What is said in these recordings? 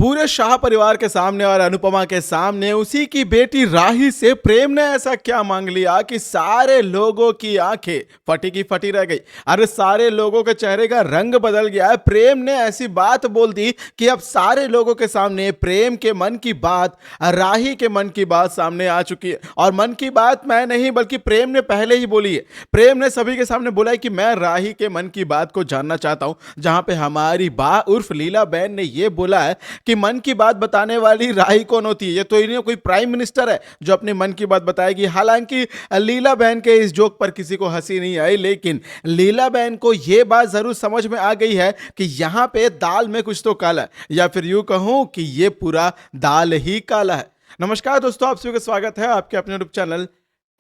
पूरे शाह परिवार के सामने और अनुपमा के सामने उसी की बेटी राही से प्रेम ने ऐसा क्या मांग लिया कि सारे लोगों की आंखें फटी की फटी रह गई। अरे सारे लोगों के चेहरे का रंग बदल गया है। प्रेम ने ऐसी बात बोल दी कि अब सारे लोगों के सामने प्रेम के मन की बात, राही के मन की बात सामने आ चुकी है। और मन की बात मैं नहीं बल्कि प्रेम ने पहले ही बोली है। प्रेम ने सभी के सामने बोला है कि मैं राही के मन की बात को जानना चाहता हूं। जहां पे हमारी बा उर्फ लीला बहन ने यह बोला है कि मन की बात बताने वाली राही कौन होती है? ये तो इन्हें कोई प्राइम मिनिस्टर है जो अपने मन की बात बताएगी। हालांकि लीला बहन के इस जोक पर किसी को हंसी नहीं आई, लेकिन लीला बहन को यह बात जरूर समझ में आ गई है कि यहां पे दाल में कुछ तो काला है, या फिर यूं कहूं कि यह पूरा दाल ही काला है। नमस्कार दोस्तों, आप सभी का स्वागत है आपके अपने YouTube channel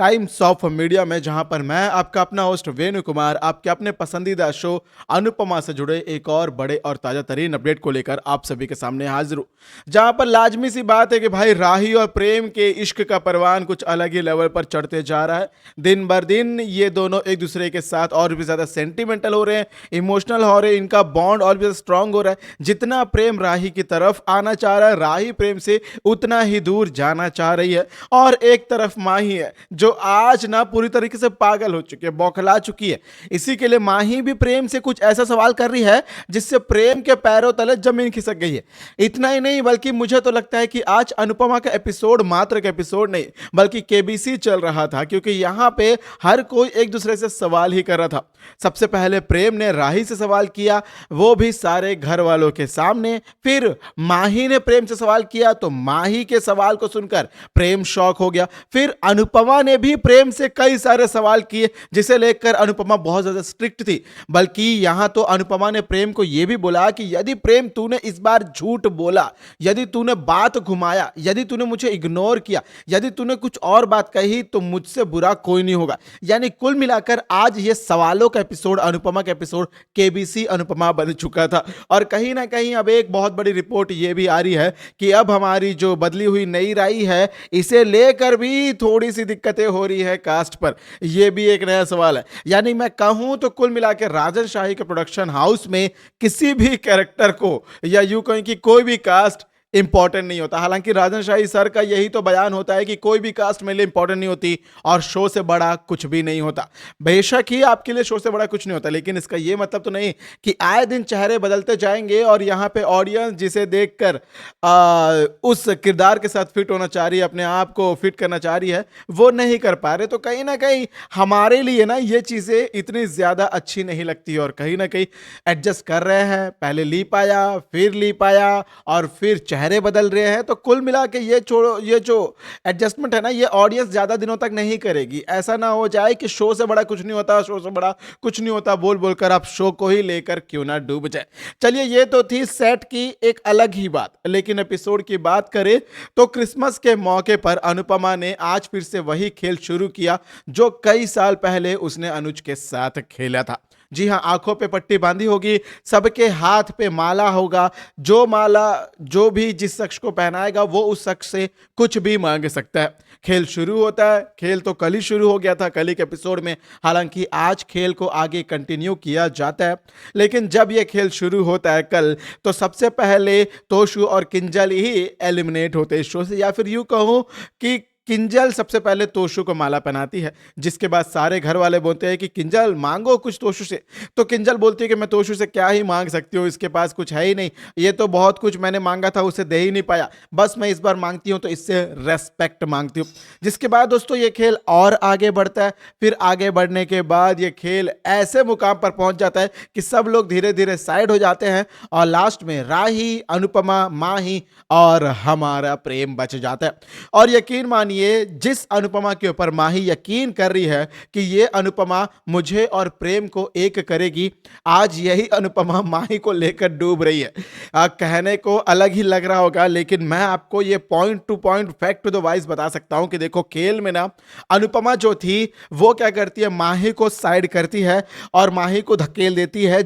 times of media में, जहां पर मैं आपका अपना होस्ट वेणु कुमार आपके अपने पसंदीदा शो अनुपमा से जुड़े एक और बड़े और ताजा तरीन अपडेट को लेकर आप सभी के सामने हाजिर हूं। जहां पर लाजमी सी बात है कि भाई राही और प्रेम के इश्क का परवान कुछ अलग ही लेवल पर चढ़ते जा रहा है। दिन बर दिन ये दोनों एक दूसरे के साथ और भी ज्यादा सेंटिमेंटल हो रहे हैं, इमोशनल हो रहे हैं, इनका बॉन्ड और भी ज्यादा स्ट्रांग हो रहा है। जितना प्रेम राही की तरफ आना चाह रहा है, राही प्रेम से उतना ही दूर जाना चाह रही है। और एक तरफ माही है जो आज ना पूरी तरीके से पागल हो चुकी है, बौखला चुकी है। इसी के लिए माही भी प्रेम से कुछ ऐसा सवाल कर रही है जिससे प्रेम के पैरों तले जमीन खिसक गई है। इतना ही नहीं बल्कि मुझे तो लगता है कि आज अनुपमा का एपिसोड मात्र का एपिसोड नहीं बल्कि केबीसी चल रहा था, क्योंकि यहां पे हर कोई एक दूसरे से सवाल ही कर रहा था। सबसे पहले प्रेम ने राही से सवाल किया, वो भी सारे घर वालों के सामने। फिर माही ने प्रेम से सवाल किया तो माही के सवाल को सुनकर प्रेम शॉक हो गया। फिर अनुपमा ने भी प्रेम से कई सारे सवाल किए, जिसे लेकर अनुपमा बहुत ज्यादा स्ट्रिक्ट थी। बल्कि यहां तो अनुपमा ने प्रेम को यह भी बोला कि यदि प्रेम तूने इस बार झूठ बोला, यदि तूने बात घुमाया, यदि तूने मुझे इग्नोर किया, यदि तूने कुछ और बात कही तो मुझसे बुरा कोई नहीं होगा। यानी कुल मिलाकर आज ये सवालों का एपिसोड, अनुपमा का एपिसोड केबीसी अनुपमा बन चुका था। और कहीं ना कहीं अब एक बहुत बड़ी रिपोर्ट यह भी आ रही है कि अब हमारी जो बदली हुई नई राही है, इसे लेकर भी थोड़ी सी दिक्कतें हो रही है कास्ट पर। यह भी एक नया सवाल है। यानी मैं कहूं तो कुल मिलाकर राजन शाही के प्रोडक्शन हाउस में किसी भी कैरेक्टर को, या यूं कहें कि कोई भी कास्ट इंपॉर्टेंट नहीं होता। हालांकि राजन शाही सर का यही तो बयान होता है कि कोई भी कास्ट मेरे लिए इंपॉर्टेंट नहीं होती और शो से बड़ा कुछ भी नहीं होता। बेशक ही आपके लिए शो से बड़ा कुछ नहीं होता, लेकिन इसका यह मतलब तो नहीं कि आए दिन चेहरे बदलते जाएंगे और यहां पे ऑडियंस जिसे देखकर उस किरदार के साथ फिट होना चाह रही है, अपने आप को फिट करना चाह रही है, वो नहीं कर पा रहे। तो कहीं ना कहीं हमारे लिए ना ये चीजें इतनी ज्यादा अच्छी नहीं लगती और कहीं ना कहीं एडजस्ट कर रहे हैं। पहले ली पाया, फिर ली पाया और फिर चेहरे बदल रहे हैं। तो कुल मिला के ये छोड़ो, ये जो एडजस्टमेंट है ना, ये ऑडियंस ज्यादा दिनों तक नहीं करेगी। ऐसा ना हो जाए कि शो से बड़ा कुछ नहीं होता, शो से बड़ा कुछ नहीं होता बोल बोलकर आप शो को ही लेकर क्यों ना डूब जाए। चलिए, ये तो थी सेट की एक अलग ही बात, लेकिन एपिसोड की बात करें तो क्रिसमस के मौके पर अनुपमा ने आज फिर से वही खेल शुरू किया जो कई साल पहले उसने अनुज के साथ खेला था। जी हां, आंखों पे पट्टी बांधी होगी, सबके हाथ पे माला होगा। जो माला जो भी जिस शख्स को पहनाएगा वो उस शख्स से कुछ भी मांग सकता है। खेल शुरू होता है। खेल तो कल ही शुरू हो गया था, कल ही के एपिसोड में। हालांकि आज खेल को आगे कंटिन्यू किया जाता है, लेकिन जब यह खेल शुरू होता है कल, तो सबसे पहले तोशु और किंजल ही एलिमिनेट होते हैं शो से। या फिर यूं कहूं कि किंजल सबसे पहले तोशु को माला पहनाती है, जिसके बाद सारे घर वाले बोलते हैं कि किंजल मांगो कुछ तोशु से। तो किंजल बोलती है कि मैं तोशु से क्या ही मांग सकती हूँ, इसके पास कुछ है ही नहीं, ये तो बहुत कुछ मैंने मांगा था उसे दे ही नहीं पाया, बस मैं इस बार मांगती हूँ तो इससे रेस्पेक्ट मांगती हूँ। जिसके बाद दोस्तों ये खेल और आगे बढ़ता है। फिर आगे बढ़ने के बाद ये खेल ऐसे मुकाम पर पहुंच जाता है कि सब लोग धीरे धीरे साइड हो जाते हैं और लास्ट में राही, अनुपमा, माही और हमारा प्रेम बच जाता है। और यकीन मानिए, जिस अनुपमा के ऊपर माही यकीन कर रही है कि ये अनुपमा मुझे और प्रेम को एक करेगी, आज यही अनुपमा माही को लेकर डूब रही है। कहने को अलग ही लग रहा होगा, लेकिन मैं आपको ये point to point, fact to the wise बता सकता हूं कि देखो, खेल में ना अनुपमा जो थी वो क्या करती है, माही को साइड करती है और माही को धकेल देती है।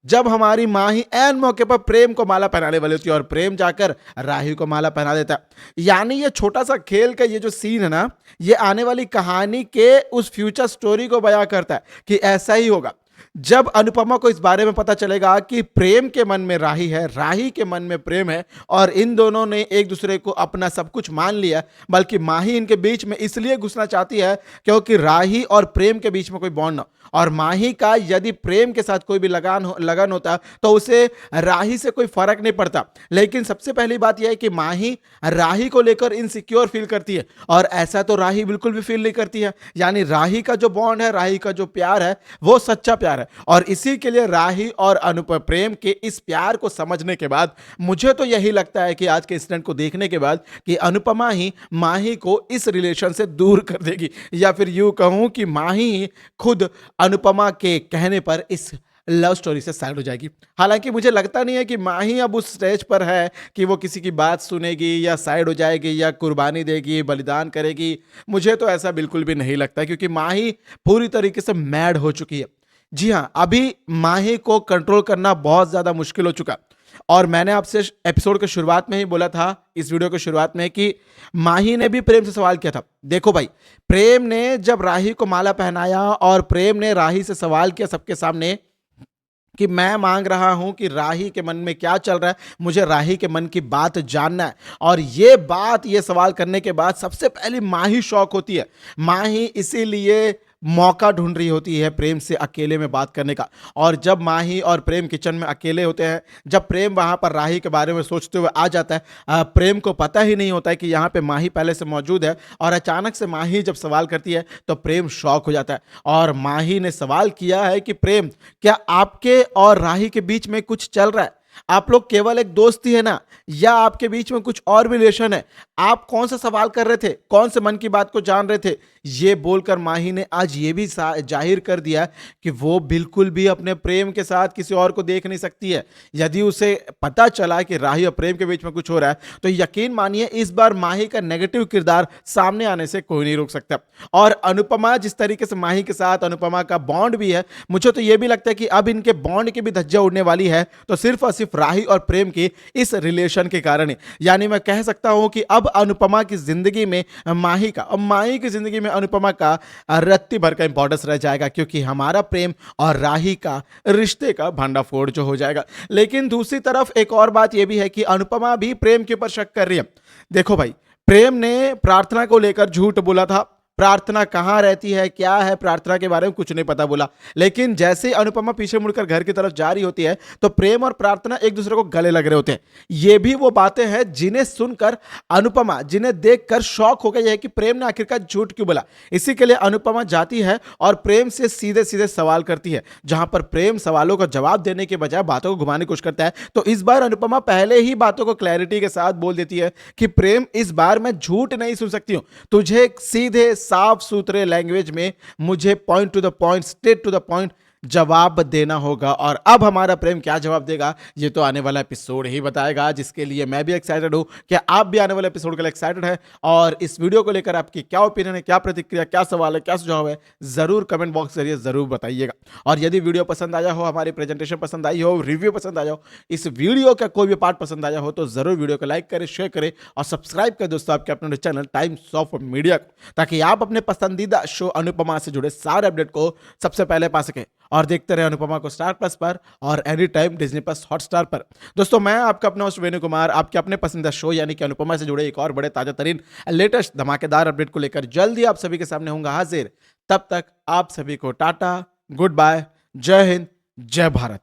जब हमारी माँ ही ऐन मौके पर प्रेम को माला पहनाने वाली होती है और प्रेम जाकर राही को माला पहना देता है। यानी ये छोटा सा खेल का ये जो सीन है ना, ये आने वाली कहानी के उस फ्यूचर स्टोरी को बयां करता है कि ऐसा ही होगा। जब अनुपमा को इस बारे में पता चलेगा कि प्रेम के मन में राही है, राही के मन में प्रेम है और इन दोनों ने एक दूसरे को अपना सब कुछ मान लिया, बल्कि माही इनके बीच में इसलिए घुसना चाहती है क्योंकि राही और प्रेम के बीच में कोई बॉन्ड ना हो। और माही का यदि प्रेम के साथ कोई भी लगन होता तो उसे राही से कोई फर्क नहीं पड़ता। लेकिन सबसे पहली बात यह है कि माही राही को लेकर इनसिक्योर फील करती है और ऐसा तो राही बिल्कुल भी फील नहीं करती है। यानी राही का जो बॉन्ड है, राही का जो प्यार है, वो सच्चा प्यार है। और इसी के लिए राही और प्रेम के इस प्यार को समझने के बाद मुझे तो यही लगता है कि आज के इंसिडेंट को देखने के बाद कि अनुपमा ही माही को इस रिलेशन से दूर कर देगी, या फिर यूं कहूं कि माही ही खुद अनुपमा के कहने पर इस लव स्टोरी से साइड हो जाएगी। हालांकि मुझे लगता नहीं है कि माही अब उस स्टेज पर है कि वो किसी की बात सुनेगी या साइड हो जाएगी या कुर्बानी देगी, बलिदान करेगी। मुझे तो ऐसा बिल्कुल भी नहीं लगता, क्योंकि माही पूरी तरीके से मैड हो चुकी है। जी हाँ, अभी माही को कंट्रोल करना बहुत ज्यादा मुश्किल हो चुका। और मैंने आपसे एपिसोड के शुरुआत में ही बोला था, इस वीडियो के शुरुआत में, कि माही ने भी प्रेम से सवाल किया था। देखो भाई, प्रेम ने जब राही को माला पहनाया और प्रेम ने राही से सवाल किया सबके सामने कि मैं मांग रहा हूं कि राही के मन में क्या चल रहा है, मुझे राही के मन की बात जानना है। और ये सवाल करने के बाद सबसे पहले माही शॉक होती है। माही इसीलिए मौका ढूंढ रही होती है प्रेम से अकेले में बात करने का। और जब माही और प्रेम किचन में अकेले होते हैं, जब प्रेम वहां पर राही के बारे में सोचते हुए आ जाता है, प्रेम को पता ही नहीं होता है कि यहाँ पे माही पहले से मौजूद है। और अचानक से माही जब सवाल करती है तो प्रेम शॉक हो जाता है। और माही ने सवाल किया है कि प्रेम, क्या आपके और राही के बीच में कुछ चल रहा है? आप लोग केवल एक दोस्ती है ना, या आपके बीच में कुछ और भी रिलेशन है? आप कौन सा सवाल कर रहे थे, कौन से मन की बात को जान रहे थे? ये बोलकर माही ने आज ये भी जाहिर कर दिया कि वो बिल्कुल भी अपने प्रेम के साथ किसी और को देख नहीं सकती है। यदि उसे पता चला कि राही और प्रेम के बीच में कुछ हो रहा है तो यकीन मानिए इस बार माही का नेगेटिव किरदार सामने आने से कोई नहीं रोक सकता। और अनुपमा जिस तरीके से माही के साथ अनुपमा का बॉन्ड भी है, मुझे तो यह भी लगता है कि अब इनके बॉन्ड की भी धज्जियां उड़ने वाली है, तो सिर्फ और सिर्फ राही और प्रेम के इस रिलेशन के कारण। यानी मैं कह सकता हूं कि अब अनुपमा की जिंदगी में माही का और माही की जिंदगी में अनुपमा का रत्ती भर का इंपॉर्टेंस रह जाएगा, क्योंकि हमारा प्रेम और राही का रिश्ते का भांडाफोड़ जो हो जाएगा। लेकिन दूसरी तरफ एक और बात यह भी है कि अनुपमा भी प्रेम के ऊपर शक कर रही है। देखो भाई, प्रेम ने प्रार्थना को लेकर झूठ बोला था। प्रार्थना कहां रहती है, क्या है, प्रार्थना के बारे में कुछ नहीं पता बोला। लेकिन जैसे ही अनुपमा पीछे मुड़कर घर की तरफ जा रही होती है तो प्रेम और प्रार्थना एक दूसरे को गले लग रहे होते हैं। ये भी वो बातें हैं जिन्हें सुनकर अनुपमा, जिन्हें देखकर शॉक हो गई है कि प्रेम ने आखिरकार झूठ क्यों बोला। इसी के लिए अनुपमा जाती है और प्रेम से सीधे सीधे सवाल करती है, जहां पर प्रेम सवालों का जवाब देने के बजाय बातों को घुमाने की कोशिश करता है। तो इस बार अनुपमा पहले ही बातों को क्लैरिटी के साथ बोल देती है कि प्रेम, इस बार मैं झूठ नहीं सुन सकती हूं। तुझे सीधे साफ सुथरे लैंग्वेज में मुझे point to the point, straight to the point जवाब देना होगा। और अब हमारा प्रेम क्या जवाब देगा ये तो आने वाला एपिसोड ही बताएगा, जिसके लिए मैं भी एक्साइटेड हूं। क्या आप भी आने वाले एपिसोड के लिए एक्साइटेड है? और इस वीडियो को लेकर आपकी क्या ओपिनियन है, क्या प्रतिक्रिया, क्या सवाल है, क्या सुझाव है, जरूर कमेंट बॉक्स के जरिए जरूर बताइएगा। और यदि वीडियो पसंद आया हो, हमारी प्रेजेंटेशन पसंद आई हो, रिव्यू पसंद आया हो, इस वीडियो का कोई भी पार्ट पसंद आया हो, तो जरूर वीडियो को लाइक करें, शेयर करें और सब्सक्राइब करें दोस्तों आपके अपने चैनल टाइम्स ऑफ मीडिया को, ताकि आप अपने पसंदीदा शो अनुपमा से जुड़े सारे अपडेट को सबसे पहले पा सकें। और देखते रहे अनुपमा को स्टार प्लस पर और any time Disney plus Hotstar पर। दोस्तों, मैं आपका अपना होस्ट वेणु कुमार आपके अपने पसंदीदा शो यानी कि अनुपमा से जुड़े एक और बड़े ताजा तरीन लेटेस्ट धमाकेदार अपडेट को लेकर जल्दी आप सभी के सामने होऊंगा हाजिर। तब तक आप सभी को टाटा, गुड बाय, जय हिंद, जय भारत।